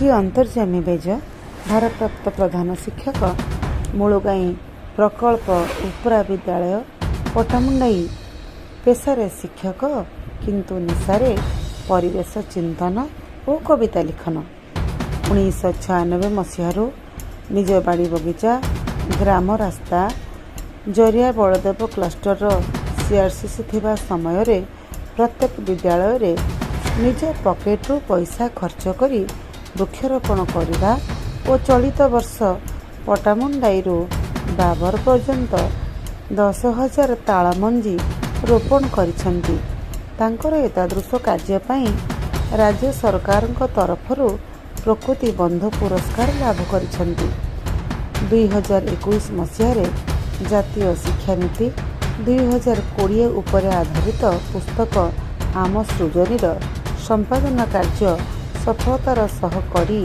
Shri अंतर्जामी beige भारप्राप्त प्रधान शिक्षक मुलुगाई प्रकल्प उपरा विद्यालय पटामुंडाई पेशारे शिक्षक किंतु निशारे परिवेश चिंतन और कविता लिखन 1996 मसीह निज बाड़ी बगीचा ग्राम रास्ता जरिया बलदेव क्लस्टर सीआरसीसी थिबा समय रे प्रत्येक विद्यालय रे निज पकेट्रु पैसा खर्च करी वृक्षरोपण करने और चलित वर्ष पटामुंडाईरू बाबर पर्यंत 10,000 ताल मंजी रोपण करिसेंती। तांकर एतादृश कार्य पई राज्य सरकार तरफरु प्रकृति बंधु पुरस्कार लाभ करिसेंती। 2021 मसीह जातीय शिक्षा नीति 2020 उपर आधारित पुस्तक आम सृजनीर संपादन कार्य सफलतार सह करी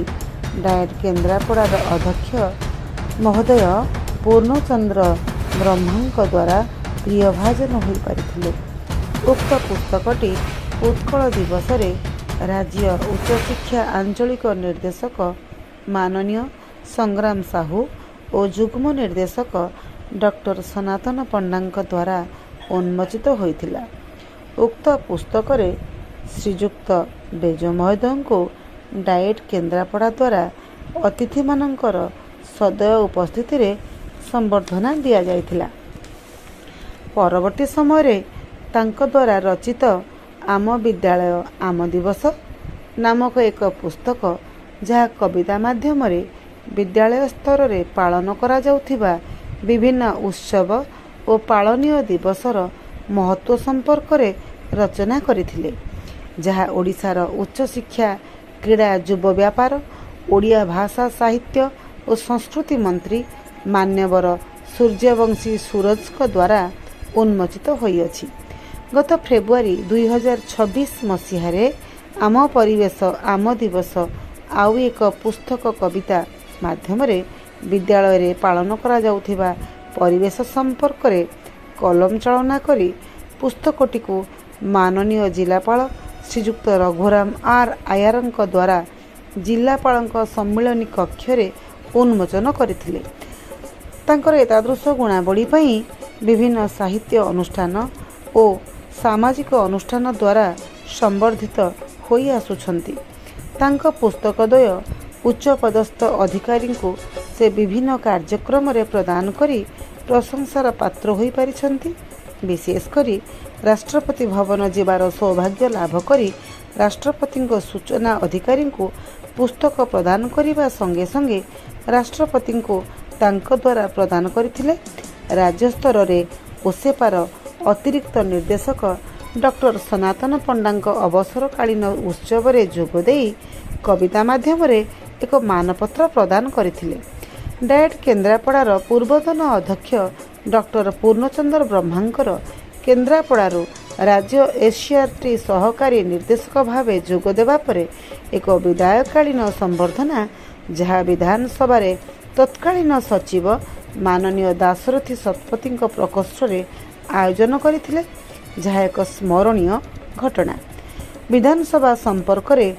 डायट केन्द्रापड़ार अध्यक्ष महोदय पूर्णचंद्र ब्रह्मा द्वारा प्रियभाजन हो पारिथिले। उक्त पुस्तकटी उत्कल दिवस रे राज्य उच्च शिक्षा आंचलिक निर्देशक माननीय संग्राम साहू और युग्म निर्देशक डॉक्टर सनातन पंडा द्वारा उन्मोचित होइथिला। उक्त पुस्तक रे श्रीजुक्त बेज महोदय को डाएट केन्द्रापड़ा द्वारा अतिथि मानकर सदय उपस्थिति रे संबर्धना दिया जायथिला। परवर्ती समय रे तांको द्वारा रचित आम विद्यालय आम दिवस नामक एक पुस्तक जहाँ कविता माध्यम रे विद्यालय स्तर रे पालन करा जाउथिबा विभिन्न उत्सव और पालनीय दिवसर महत्व संपर्क रे रचना करथिले, जहाँ ओडिशार उच्च शिक्षा क्रीड़ा युव व्यापार ओडिया भाषा साहित्य और संस्कृति मंत्री मान्यवर सूर्यवंशी सूरज द्वारा उन्मोचित होइअछि। गत फेब्रुआरी 2026 मसीह आम परिवेश आम दिवस आउ एक पुस्तक कविता माध्यम रे विद्यालय रे पालन करा जाउथिबा परिवेश संपर्क रे कलम चालना करी पुस्तकटी को माननीय जिलापाल श्रीजुक्त रघुराम आर आयर द्वारा जिलापाल सम्मिलनी कक्ष रे उन्मोचन करथिले। तांकर एतादृश गुणावली पई विभिन्न साहित्य अनुष्ठान और सामाजिक अनुष्ठान द्वारा संवर्धित होई आसुछंती। तांका पुस्तक द्वय उच्च पदस्थ अधिकारी को से विभिन्न कार्यक्रम रे प्रदान करी प्रशंसार पात्र होई पारिछंती। विशेष करी राष्ट्रपति भवन जीवार सौभाग्य लाभ करी राष्ट्रपति सूचना अधिकारी को पुस्तक प्रदान करने संगे संगे राष्ट्रपति को तांको द्वारा प्रदान करथिले। राज्य स्तर रे ओसेपार अतिरिक्त निर्देशक डॉक्टर सनातन पंडा अवसरकालीन उत्सव रे जोग देई कविता माध्यम रे एक मानपत्र प्रदान करथिले। डाएट केन्द्रापड़ार पूर्वतन अध्यक्ष डॉक्टर पूर्णचंद्र ब्रह्मांकर केन्द्रापड़ारू राज्य एसीआरटी सहकारी निर्देशक भावे जोग देवा परे एक विदायकालीन संबर्धना जहाँ विधानसभा रे तत्कालीन सचिव माननीय दाशरथी शतपथी प्रकोष्ठ रे आयोजन करथिले, जहाँ एक स्मरणीय घटना। विधानसभा संपर्क रे